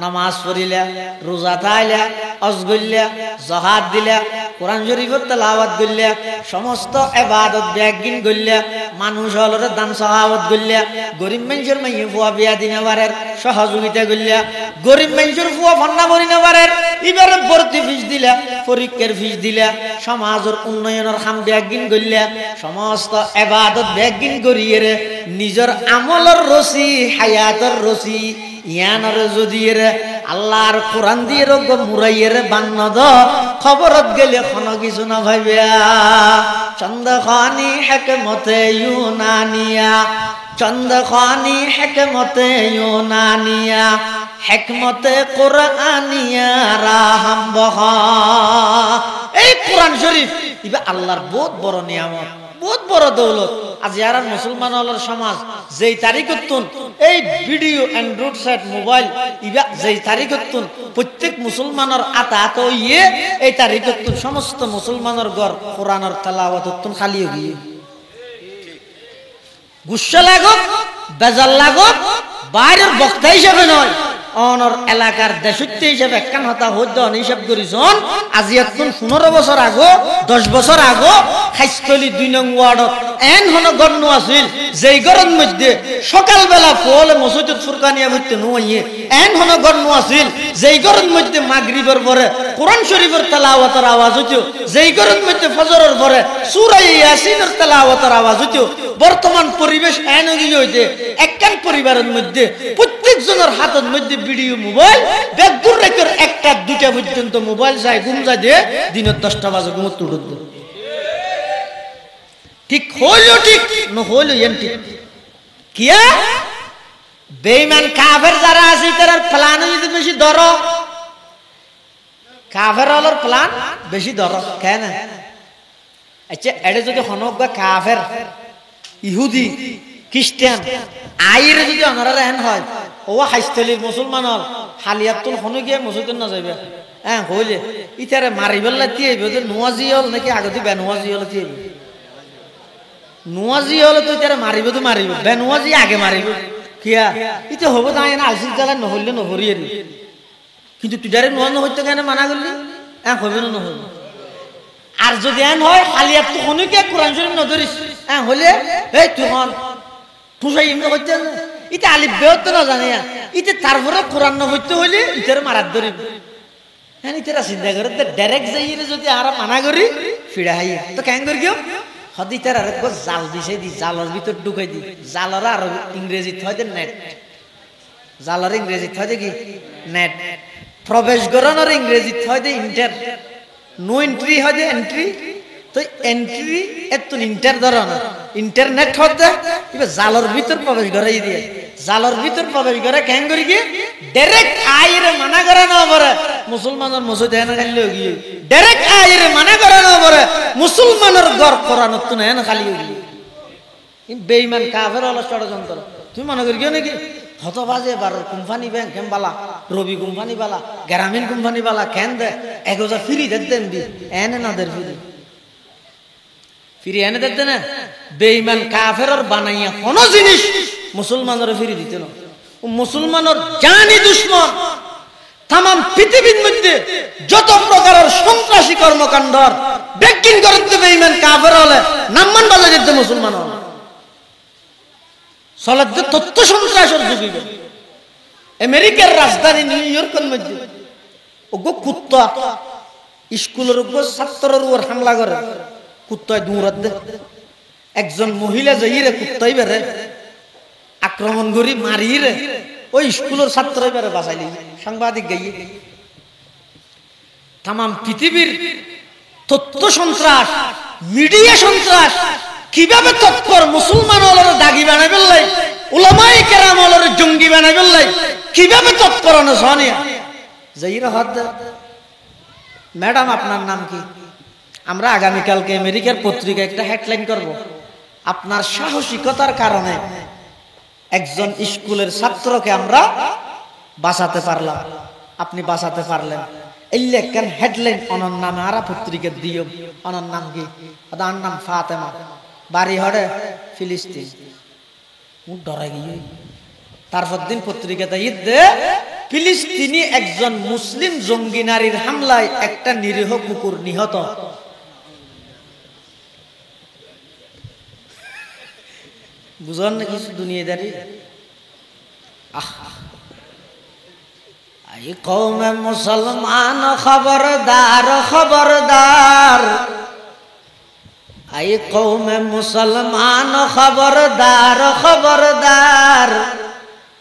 নামাজ পড়িলা রোজা থাইলা হজ গইলা জাকাত দিলা কোরআন শরীফের তেলাওয়াত গইলা সমস্ত ইবাদত বেগিন গইলা মানুষ হলরে দান সাহাবত গইলা গরিব মানুষের মাইয়ে ফুয়া বিয়া দিনে বারের সহযোগিতা গইলা গরিব মানুষের ফুয়া ফন্না মরিনে বারের এবারে ভর্তি ফিস দিলা পরীক্ষার ফিস দিলা সমাজের উন্নয়নের কাম বেগিন গইলা সমস্ত ইবাদত বেগিন করিয়ে রে নিজের আমলের রসি হায়াতের রসি ইয়ানর যদি রে আল্লাহর কোরআন দিয়ে রোগ মুরাইয়ের বান্নদ খবরত গেলে কোনো কিছু না ভাইবিয়া চন্দ্রখানি হেকমতে ইউনানিয়া চন্দ্রখানি হেকমতে ইউনানিয়া হেকমতে কোরআনিয়া রাহাম বহা এই কোরআন শরীফ ইবা আল্লাহর বহুত বড় নিয়ামত বহুত বড় দৌলত আজ ইয়ার মুসলমান হলার সমাজ যেই তারিখতুন এই ভিডিও অ্যান্ড্রয়েড সেট মোবাইল ইবা যেই তারিখতুন প্রত্যেক মুসলমানের আতা ইয়ে এই তারিখতুন সমস্ত মুসলমানের ঘর কোরআনের তেলাওয়াতুন খালি হয়ে গুসা লাগত বেজাল লাগত বাইরের বক্তা হিসেবে নয় অনর এলাকার দেশত্ব হিসেবে একখান হতা হদ্য হিসাব করিছন আজি এখন 15 বছর আগো 10 বছর আগো খাইস্তলি 2 নং ওয়ার্ডত এন হন গণ্য আছিল যেই গরম মধ্যে সকালবেলা ফলে মসজিদত ফুরকানিয়া হইতে নইয়ে এন হন গণ্য আছিল যেই গরম মধ্যে মাগরিবের পরে কোরআন শরীফের তেলাওয়াতের আওয়াজ হইতো যেই গরম মধ্যে ফজরের পরে সূরা ইয়াসিনের তেলাওয়াতের আওয়াজ হইতো বর্তমান পরিবেশ এন হইতে একখান পরিবারের মধ্যে প্রত্যেকজনের হাতের মধ্যে ভিডিও মোবাইল বেদুর রেখে একটা দুটা পর্যন্ত মোবাইল যায় ঘুম যায় দিয়ে দিনের 10টা বাজে ঘুমত উঠত ঠিক হইলো ঠিক না হইলো এন ঠিক কিয়া বেঈমান কাফের যারা আছে তার প্ল্যান যদি বেশি ধরো কাফের হলোর প্ল্যান বেশি ধরো কেন আচ্ছা এটা যদি হনক বা কাফের ইহুদি খ্রিস্টান আইরে যদি অনারা রেন হয় ও হাইস্তলির মুসলমান হল হালিয়াতুল হনু গিয়ে মসজিদে না যাবে হ্যাঁ হইলে ইতারে মারিবেলা তিয়েবে ওদের নোয়াজি হল নাকি আগতে বেনোয়াজি হল তিয়েবে নোয়াজি হলে তো ইতারে মারিবে তো মারিবে বেনোয়াজি আগে মারিবে কিয়া ইতে হবো তাই না আলসির জ্বালা নহইলে নহরিয়ে কিন্তু তুই ডাইরেক্ট নোয়া নহইতে কেন মানা করলি হ্যাঁ হইবে না নহইবে আর যদি এন হয় হালিয়াত হনু কে কোরআন শরীফ নধরিস হ্যাঁ হলে এই তুই হন তুই এমনি করতে ইতে আলিফ বেহত না জানি ইতে তারপরে কোরআন নবইতে হইলে ইতার মারাত ধরিব হ্যাঁ ইতারা চিন্তা করে ডাইরেক্ট যাইয়ে যদি আর মানা করি ফিরা হাই তো কেন করি কেউ হদি তার আর জাল দিছে দি জালের ভিতর ঢুকাই দি জালর আর ইংরেজি হয় দে নেট জালর ইংরেজি হয় দে কি নেট প্রবেশ করানোর ইংরেজি হয় দে ইন্টার নো এন্ট্রি হয় দে এন্ট্রি তো এন্ট্রি এত ইন্টার ধরো না ইন্টারনেট হতে এবার জালর ভিতর প্রবেশ করাই দিয়ে জালর ভিতর প্রবেশ করে কেন করি গিয়ে ডাইরেক্ট আইরে মানা করানো পরে মুসলমানের মসজিদ হেন খালি গিয়ে ডাইরেক্ট আইরে মানা করানো পরে মুসলমানের ঘর কোরআন তো হেন খালি গিয়ে বেঈমান কাফের হলো ষড়যন্ত্র তুমি মনে করি গিয়ে নাকি হতবাজে বার কোম্পানি ব্যাংক কেন বালা রবি কোম্পানি বালা গ্রামীণ কোম্পানি বালা কেন দে 1000 ফ্রি দেন দি এনে না দের ফ্রি ফিরে এনে দিতে না বেঈমান কাফের বানাইয়া কোন জিনিস মুসলমানের ফিরে দিতে না মুসলমানের জানি দুশমন तमाम পৃথিবীর মধ্যে যত প্রকারের সন্ত্রাসী কর্মকাণ্ড বেকিং করতে বেঈমান কাফের হলে নামমান বাজারে দিতে মুসলমান হল সলাদ তথ্য সন্ত্রাসের যুগে আমেরিকার রাজধানী নিউ ইয়র্কের মধ্যে ওগো কুত্তা স্কুলের উপর ছাত্রের উপর হামলা করে কুত্তায় দৌড়াত দে একজন মহিলা যাইরে কুত্তাই বেরে আক্রমণ করি মারিরে ওই স্কুলের ছাত্র বেরে বাঁচাইলি সাংবাদিক গাইয়ে তামাম পৃথিবীর তথ্য সন্ত্রাস মিডিয়া সন্ত্রাস কিভাবে তৎপর মুসলমান হলর দাগি বানাই ফেললাই উলামায়ে কেরাম হলর জঙ্গি বানাই ফেললাই কিভাবে তৎপর না সনিয়া যাইরে হাত ম্যাডাম আপনার নাম কি আমরা আগামীকালকে আমেরিকার পত্রিকায় একটা হেডলাইন করব আপনার সাহসিকতার কারণে একজন স্কুলের ছাত্রকে আমরা বাঁচাতে পারলাম আপনি বাঁচাতে পারলেন এলে কেন হেডলাইন অনর নামে আরা পত্রিকা দিও অনর নাম কি আদার নাম ফাতেমা বাড়ি হড়ে ফিলিস্তিন মুখ ডরাই গিয়ে তারপর দিন পত্রিকাতে ঈদে ফিলিস্তিনি একজন মুসলিম জঙ্গি নারীর হামলায় একটা নিরীহ কুকুর নিহত বুঝলেন না কিছু দুনিয়াদারি आई कौम मुसलमान खबरदार खबरदार आई कौम मुसलमान खबरदार खबरदार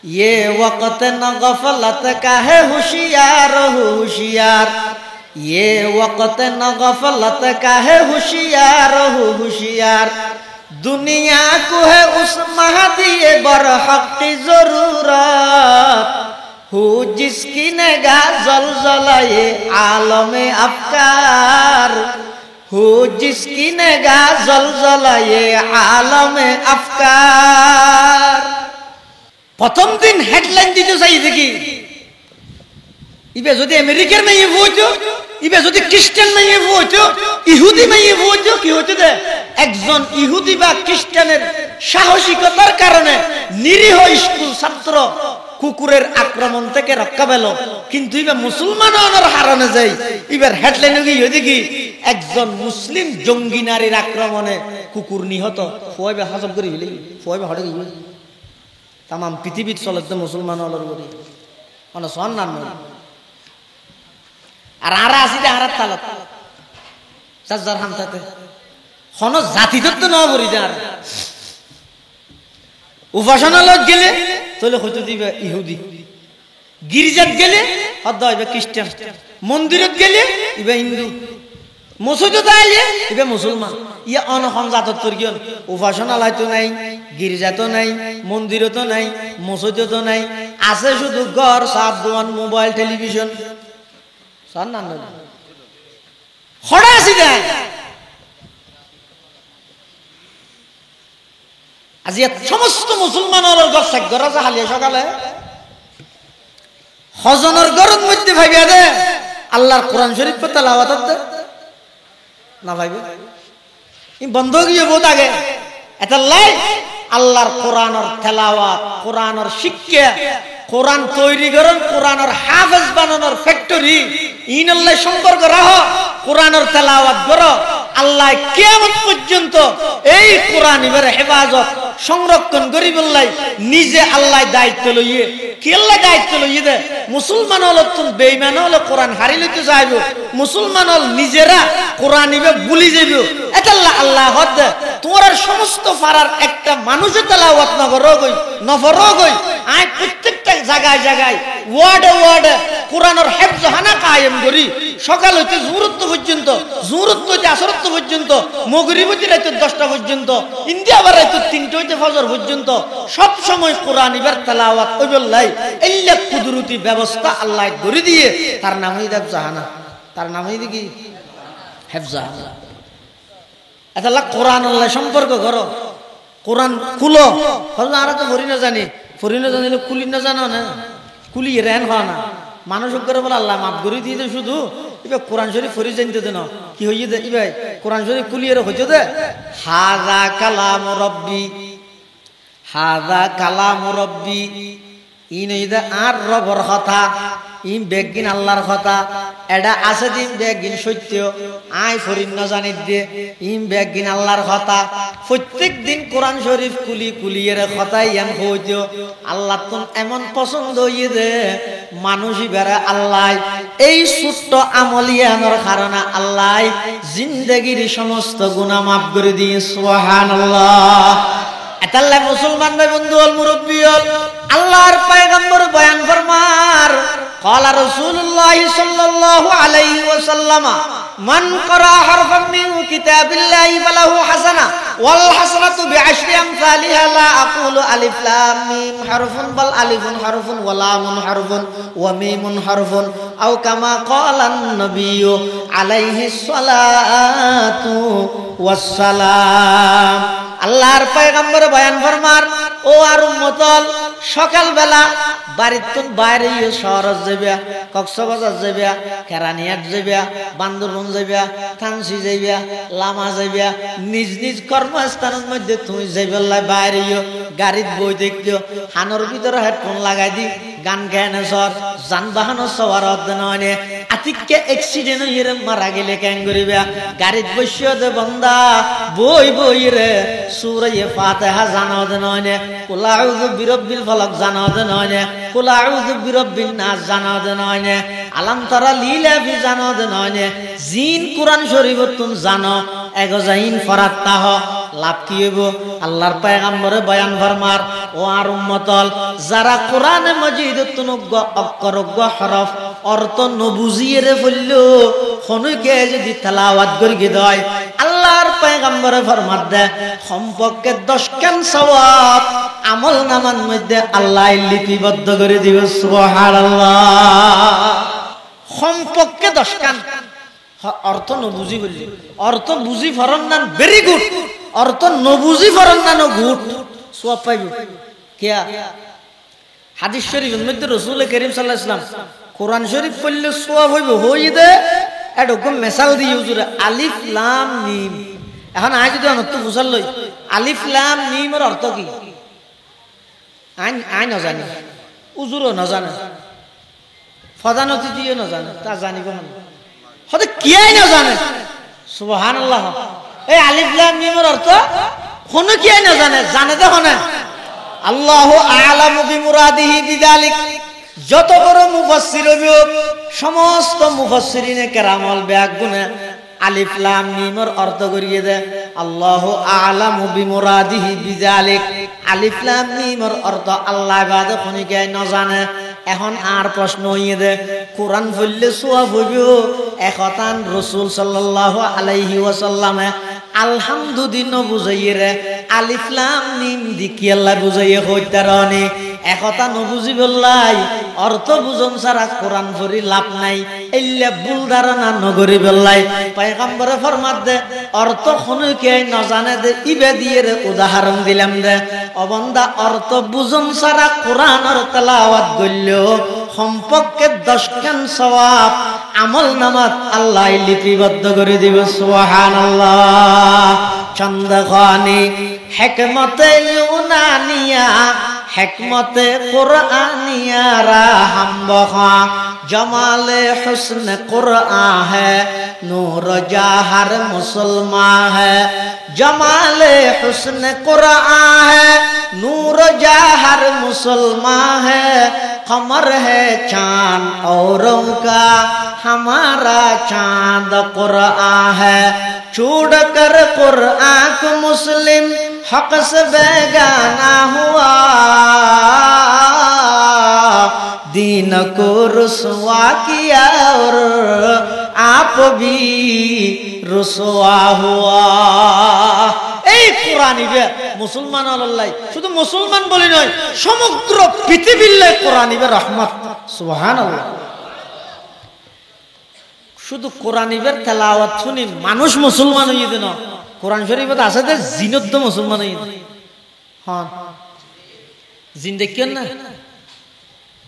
ये वक्त न गफलत का है होशियार होशियार ये वक्त न गफलत का है होशियार होशियार दुनिया को है उस महदी बरहक की जरूरत हो जिसकी निगाह जलजलाए आलम अफकार हो जिसकी निगाह जलजलाए आलम अफकार प्रथम दिन हेडलाइन दिते চাই দেখি ইবে যদি আমেরিকার মেয়ে হইতো ইবে যদি খ্রিস্টান মেয়ে হইতো ইহুদি মেয়ে হইতো কি হইতো দে একজন ইহুদি বা খ্রিস্টানের সাহসিকতার কারণে নিরীহ স্কুল ছাত্র কুকুরের আক্রমণ থেকে রক্ষা পেল কিন্তু ইবে মুসলমানের হারানো যায় ইবার হেডলাইনে কি হইছে কি একজন মুসলিম জঙ্গি নারীর আক্রমণে কুকুর নিহত ফয়বে হজব করি হইলে ফয়বে হড়ে গই तमाम পৃথিবীর চলতে মুসলমান হলর করি মানে সম্মান নয় আর আরা আসি দে আরাত তালত সাজ্জার হামতাতে কোন জাতি তত্ত্ব না করি যার উপাসনালয় গেলে তাহলে হয়তো দিবে ইহুদি গির্জাত গেলে হয়তো হইবে খ্রিস্টান মন্দিরত গেলে ইবে হিন্দু মসজিদত আইলে ইবে মুসলমান ইয়া অনখন জাতত তরগিয়ন উপাসনালয় তো নাই গির্জা তো নাই মন্দির তো নাই মসজিদ তো নাই আছে শুধু ঘর সাত দোকান মোবাইল টেলিভিশন সার না হড়া আসি দেয় আজি সমস্ত মুসলমানের ঘর শেখ ঘর আছে হালিয়া সকালে হজনের ঘরের মধ্যে ভাবিয়া দে আল্লাহর কোরআন শরীফ তেলাওয়াত করতে না ভাইবে বন্ধ গিয়ে বহুত আগে এটা লাই আল্লাহর কোরআনের তেলাওয়াত কোরআনের শিক্ষা কোরআন তৈরি করেন কোরআনের হাফেজ বানানোর ফ্যাক্টরি ইনাল্লাহ সম্পর্ক রাহ কোরআনের তেলাওয়াত করো আল্লাহ কিয়ামত পর্যন্ত এই কোরআন এর হেফাজত সংরক্ষণ করি বললাই নিজে আল্লাহ দায়িত্ব লইয়ে কি আল্লাহ দায়িত্ব লইয়ে দে মুসলমান হল তুমি বেঈমান হল কোরআন হারি লইতে চাইব মুসলমান হল নিজেরা কোরআন ইবে ভুলি যাইব এটা আল্লাহ হদ দে তোমার সমস্ত ফারার একটা মানুষের তেলাওয়াত না করো গই নফরো গই আই প্রত্যেকটা জায়গায় জায়গায় ওয়ার্ডে ওয়ার্ডে কোরআনের হেফজ হানা কায়েম করি সকাল হইতে জুরুত পর্যন্ত জুরুত হইতে আসরত পর্যন্ত মাগরিব হইতে রাত 10টা পর্যন্ত ইন্ডিয়া আবার রাত 3টা হইতে ফজর পর্যন্ত সব সময় কোরআন ইবার তেলাওয়াত কইবল্লাই ইল্লা কুদরতি ব্যবস্থা আল্লাহ করে দিয়ে তার নামই হেফজ হানা তার নামই কি হেফজ হানা এটা কোরআন আল্লাহ সম্পর্ক করো কোরআন খুলো হল আর তো ফরি না জানিলে কুলি না জানো না কুলি রেন হয় না মানুষ করে বলে আল্লাহ মাফ করে দিয়ে শুধু এবার কোরআন শরীফ ফরি জানতে দে না কি হইয়ে দে এবার কোরআন শরীফ কুলিয়ে হইতে দে হাযা কালাম রব্বি হাযা কালাম রব্বি ইন ইদা আর রবর কথা ইন বেগিন আল্লাহর কথা এটা আছে দিন বেগিন সত্য আই ফরিন না জানি দে ইন বেগিন আল্লাহর কথা প্রত্যেক দিন কোরআন শরীফ কুলিয়ের কথা ইয়ান হইতো আল্লাহ তো এমন পছন্দ হইয়ে দে মানুষই বেড়া আল্লাহ এই ছোট্ট আমলিয়ানোর কারণে আল্লাহ জিন্দেগির সমস্ত গুনাহ মাফ করে দিয়ে সুবহানাল্লাহ এতাল্লাহ মুসলমান ভাই বন্ধু হল মুরব্বী হল আল্লাহর পয়গম্বর বয়ান ফরমার قال رسول الله صلى الله عليه وسلم من قرأ حرفا من كتاب الله فله حسنة والحسنة بعشر أمثالها لا أقول ألف لام ميم حرف بل ألف حرف ولام حرف وميم حرف أو كما قال النبي عليه الصلاة والسلام আল্লাহর পয়গম্বর বয়ান ফরমার ও ও আর উম্মতল সকালবেলা বাড়ির বাইরে শহরত যাইবা, কক্সবাজার যাইবা, কেরানিয়াট যাইবা, বান্দরবন যাইবা, থানসি যাইবা, লামা যাইবা, নিজ নিজ কর্মস্থানের মধ্যে তুমি যাইবেলাই বাইরে গাড়িত বই দেখতেও হানোর ভিতরে হেডফোন লাগাই দি গান গায়না সর যানবাহন সবার অধ্যয়ন হয় আতিককে অ্যাক্সিডেন্ট হইয়ে মারা গেলে কেন করিবা গাড়িত বসিয়ে দে বন্দা বই বই রে সূরা ফাতিহা জানা দে নয় কুল আউযু বিরাব্বিল ফালাক জানা দে নয় কুল আউযু বিরাব্বিন নাস জানা দে নয় আলাম তারা লীলা বি জানা দে নয় জিন কুরআন শরীফ তুম জানো এগজাইন ফরাত্তাহ লাভ কি হইব আল্লাহর পয়গম্বরে বয়ান ফরমার ও আর উম্মতল যারা কোরআনে মাজিদ তুনগ্গ অক্ষরজ্ঞ হরফ অর্থ নবুজিয়ে রে ফললো খনুকে যদি তেলাওয়াত করি দেয় আল্লাহর পয়গম্বরে ফরমাত দে সম্পর্কে 10 কান সওয়াব আমল নামার মধ্যে আল্লাহ লিপিবদ্ধ করে দিবে সুবহানাল্লাহ সম্পর্কে 10 কান অর্থ নবুজি বললি অর্থ বুঝি ফরন নান ভেরি গুড অর্থ নবুজি ফরন নান গুড সওয়াব পাইব কিয়া হাদিস শরীফের মধ্যে রাসূল করিম সাল্লাল্লাহু আলাইহি ওয়াসাল্লাম কোরআন শরীফ পড়লে সওয়াব হইব হইদে এরকম মিসাল দিয়ে হুজুর আলিফ লাম মিম এখন আজ যদি অর্থ বুঝাল লই আলিফ লাম মিমের অর্থ কি আই না জানি হুজুরও না জানে প্রধান অতিথিও না জানে তা জানিব না হতে কিয়াই না জানে সুবহানাল্লাহ এই আলিফ লাম মিমের অর্থ কোন কিয়াই না জানে জানে তো হনে আল্লাহু আ'লামু বিমুরাদিহি বিযালিক যত বড় মুফাসসির হইব সমস্ত মুফাসসিরিনে কেরামল ব্যাগুনে আলিফ লাম মিমের অর্থ করিয়ে দে আল্লাহু আ'লামু বিমুরাদিহি বিযালিক আলিফ লাম মিমের অর্থ আল্লাহ বাদে কোন কিয়াই না জানে এখন আর প্রশ্ন হইয়ে দে কোরআন পড়লে সওয়াব হইব একতান রাসূল সাল্লাল্লাহু আলাইহি ওয়াসাল্লামে আলহামদুলিল্লাহ বুঝাইয়ে রে আলিফ লাম মিম দিকি আল্লাহ বুঝাইয়ে হইতারনি একতা নবুঝি বললাই অর্থ বুঝন ছাড়া কোরআন পড়ি লাভ নাই এল্লা ভুল ধারণা নগরি বললাই পয়গম্বরে ফরমাত দে অর্থ খনুকে না জানে দে ইবে দিয়ে রে উদাহরণ দিলাম দে অবন্দা অর্থ বুঝন ছাড়া কোরআনের তেলাওয়াত করলেও সম্পর্কে 10 কান সওয়াব আমল নামাত আল্লাহ লিপিবদ্ধ করে দিবে সুবহানাল্লাহ চন্দ্রখানি হিকমতে ইউনানিয়া হিকমতে কুরআনিয়া রাহম বখা জমালে হুসন কুরআন है नूर जाहर मुसलमान है जमाले हुस्न कुरआन है नूर जाहर मुसलमान है कमर है चांद औरों का हमारा चांद कुरआन है छोड़ कर कुरआन को मुस्लिम हक से बेगाना हुआ दीन को रुसवा किया और आप भी रुसवा हुआ এই কোরআনিবে মুসলমান আল্লাহ শুধু মুসলমান বলি নয় সমগ্র পৃথিবীর লাই কোরআনিবে রহমত সুবহানাল্লাহ শুধু কোরআনিবের তেলাওয়াত শুনি মানুষ মুসলমান হইয়ে দেন কোরআন শরীফে আছে যে জিনত মুসলমান হইয়ে হ্যাঁ জিন দেখেন না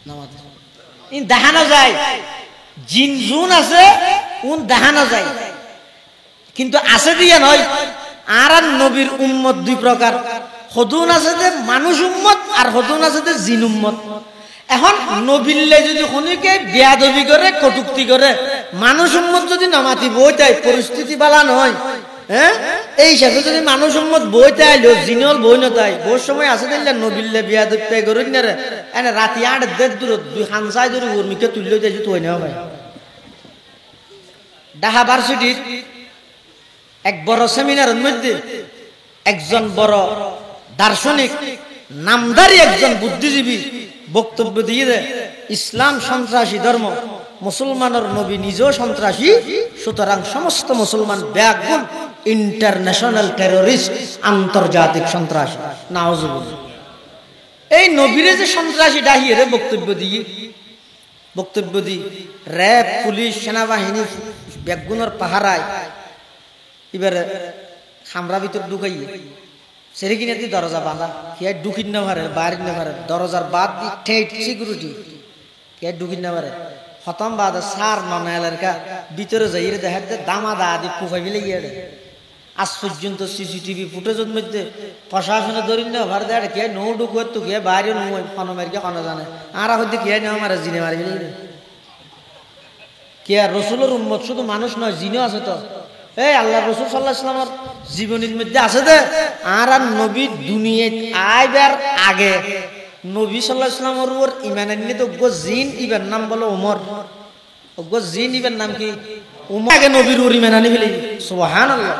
নামাজ ইন দেখানো যায় জিন জুন আছে উন দেখানো যায় কিন্তু আছে দিয়ে নয় আর নবীর উম্মত দুই প্রকার হদুন আছে যে মানুষ উম্মত আর হদুন আছে যে জিন উম্মত এখন নবীল্লে যদি কোনকে বেয়াদবি করে কটুক্তি করে মানুষ উম্মত যদি নামাতি বই যায় পরিস্থিতি বালা নয় হ্যাঁ এই সাথে যদি মানুষ উম্মত বই তাইলো জিনল বই না তাই বহু সময় আছে দিলে নবীল্লে বেয়াদবি করে না রে এনে রাতি 8 দেড় দূর দুই হানসাই ধরে উর্মিকে তুললে যাই তুই না ভাই ঢাকা ভার্সিটির এক বড় সেমিনারের মধ্যে একজন বড় দার্শনিক নামধারী একজন বুদ্ধিজীবী বক্তব্য দিয়ে দেয় ইসলাম সন্ত্রাসী ধর্ম মুসলমানের নবী নিজেও সন্ত্রাসী সুতরাং সমস্ত মুসলমান ব্যাগুন ইন্টারন্যাশনাল টেররিস্ট আন্তর্জাতিক সন্ত্রাসী নাউজুবিল্লাহ এই নবীরে যে সন্ত্রাসী ডাহিয়ে রে বক্তব্য দি র্যাব পুলিশ সেনাবাহিনী ব্যাগুনের পাহারায় এবারে খামরা ভিতর ঢুকাইয়ে সেরে কিনে দি দরজা বাঁধা কে ঢুকিন না পারে বাইরে না পারে দরজার বাদ দি ঠেট সিকিউরিটি কে ঢুকিন না পারে খতম বাদ সার মানে এলাকা ভিতরে যাই রে দেখা দামা দা দি কুফাই মিলে গিয়ে আজ পর্যন্ত সিসিটিভি ফুটেজের মধ্যে প্রশাসনে ধরি না ভার দেয় কে নো ঢুকু তো কে বাইরে নয় ফনমের কে ফন জানে আর হইতে কে নেওয়া মারে জিনে মারি ফেলে কে রসুলের উম্মত শুধু মানুষ নয় জিনেও আছে তো এই আল্লাহ রসুল সাল্লাহ ইসলামের জীবনীর মধ্যে আছে দে আর নবী দুনিয়ায় আইবার আগে নবী সাল্লাহ ইসলামের উপর ইমান আনিয়ে তো জিন ইবার নাম বলো ওমর জিন ইবার নাম কি উমর আগে নবীর উপর ইমান আনি ফেলি সুবহানাল্লাহ